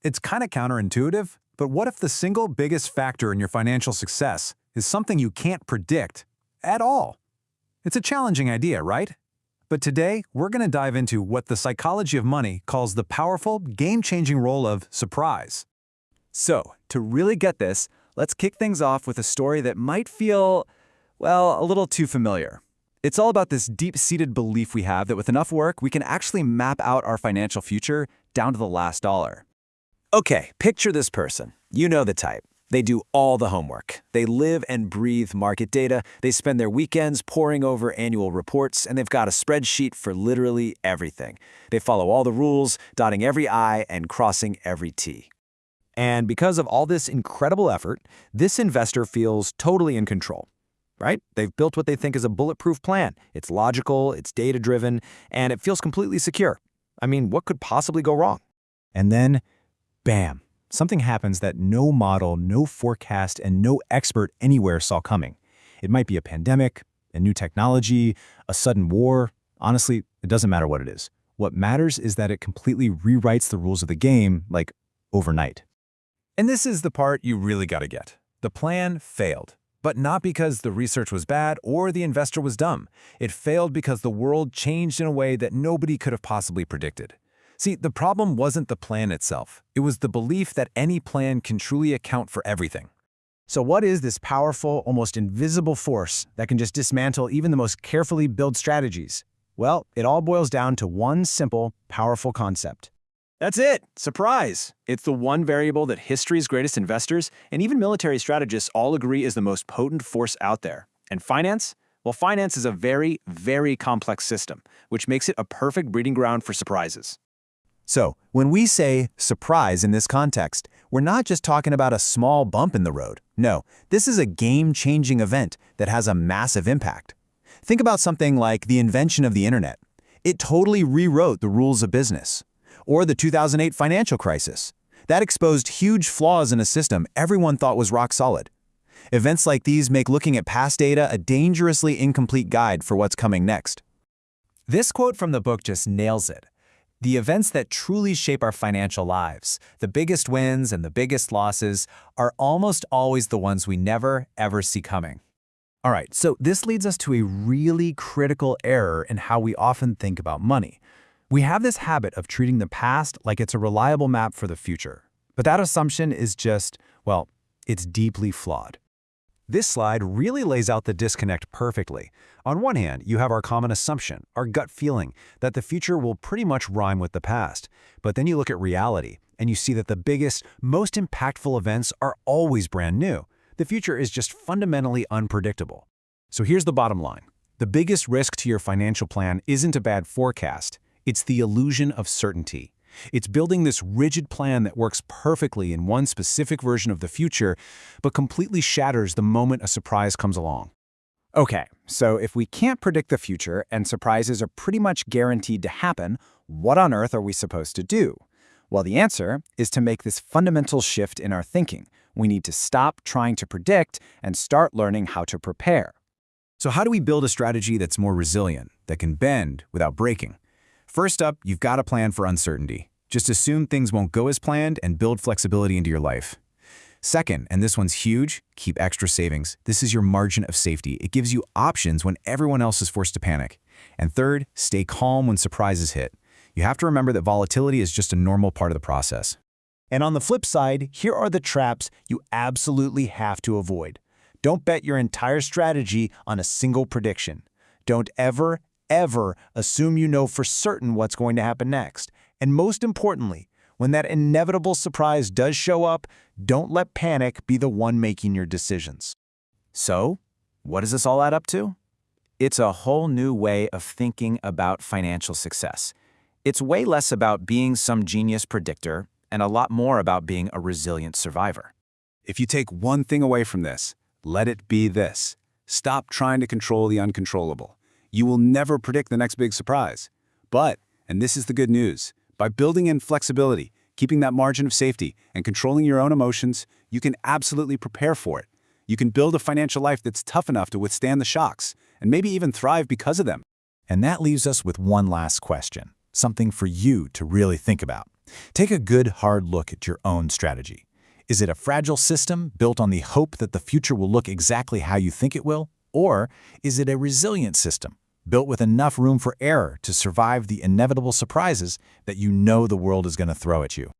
It's kind of counterintuitive, but what if the single biggest factor in your financial success is something you can't predict at all? It's a challenging idea, right? But today, we're going to dive into what the psychology of money calls the powerful, game-changing role of surprise. So, to really get this, let's kick things off with a story that might feel, well, a little too familiar. It's all about this deep-seated belief we have that with enough work, we can actually map out our financial future down to the last dollar. Okay, picture this person. You know the type. They do all the homework. They live and breathe market data. They spend their weekends poring over annual reports, and they've got a spreadsheet for literally everything. They follow all the rules, dotting every I and crossing every T. And because of all this incredible effort, this investor feels totally in control, right? They've built what they think is a bulletproof plan. It's logical, it's data-driven, and it feels completely secure. I mean, what could possibly go wrong? And then, bam, something happens that no model, no forecast, and no expert anywhere saw coming. It might be a pandemic, a new technology, a sudden war. Honestly, it doesn't matter what it is. What matters is that it completely rewrites the rules of the game, like overnight. And this is the part you really got to get. The plan failed, but not because the research was bad or the investor was dumb. It failed because the world changed in a way that nobody could have possibly predicted. See, the problem wasn't the plan itself. It was the belief that any plan can truly account for everything. So what is this powerful, almost invisible force that can just dismantle even the most carefully built strategies? Well, it all boils down to one simple, powerful concept. That's it! Surprise! It's the one variable that history's greatest investors and even military strategists all agree is the most potent force out there. And finance? Well, finance is a very, very complex system, which makes it a perfect breeding ground for surprises. So, when we say surprise in this context, we're not just talking about a small bump in the road. No, this is a game-changing event that has a massive impact. Think about something like the invention of the internet. It totally rewrote the rules of business. Or the 2008 financial crisis. That exposed huge flaws in a system everyone thought was rock solid. Events like these make looking at past data a dangerously incomplete guide for what's coming next. This quote from the book just nails it. The events that truly shape our financial lives, the biggest wins and the biggest losses, are almost always the ones we never, ever see coming. All right, so this leads us to a really critical error in how we often think about money. We have this habit of treating the past like it's a reliable map for the future. But that assumption is just, well, it's deeply flawed. This slide really lays out the disconnect perfectly. On one hand, you have our common assumption, our gut feeling, that the future will pretty much rhyme with the past. But then you look at reality, and you see that the biggest, most impactful events are always brand new. The future is just fundamentally unpredictable. So here's the bottom line. The biggest risk to your financial plan isn't a bad forecast. It's the illusion of certainty. It's building this rigid plan that works perfectly in one specific version of the future, but completely shatters the moment a surprise comes along. Okay, so if we can't predict the future and surprises are pretty much guaranteed to happen, what on earth are we supposed to do? Well, the answer is to make this fundamental shift in our thinking. We need to stop trying to predict and start learning how to prepare. So how do we build a strategy that's more resilient, that can bend without breaking? First up, you've got to plan for uncertainty. Just assume things won't go as planned and build flexibility into your life. Second, and this one's huge, keep extra savings. This is your margin of safety. It gives you options when everyone else is forced to panic. And third, stay calm when surprises hit. You have to remember that volatility is just a normal part of the process. And on the flip side, here are the traps you absolutely have to avoid. Don't bet your entire strategy on a single prediction. Don't ever assume you know for certain what's going to happen next. And most importantly, when that inevitable surprise does show up, don't let panic be the one making your decisions. So, what does this all add up to? It's a whole new way of thinking about financial success. It's way less about being some genius predictor and a lot more about being a resilient survivor. If you take one thing away from this, let it be this. Stop trying to control the uncontrollable. You will never predict the next big surprise. But, and this is the good news, by building in flexibility, keeping that margin of safety, and controlling your own emotions, you can absolutely prepare for it. You can build a financial life that's tough enough to withstand the shocks, and maybe even thrive because of them. And that leaves us with one last question, something for you to really think about. Take a good, hard look at your own strategy. Is it a fragile system built on the hope that the future will look exactly how you think it will? Or is it a resilient system built with enough room for error to survive the inevitable surprises that you know the world is going to throw at you?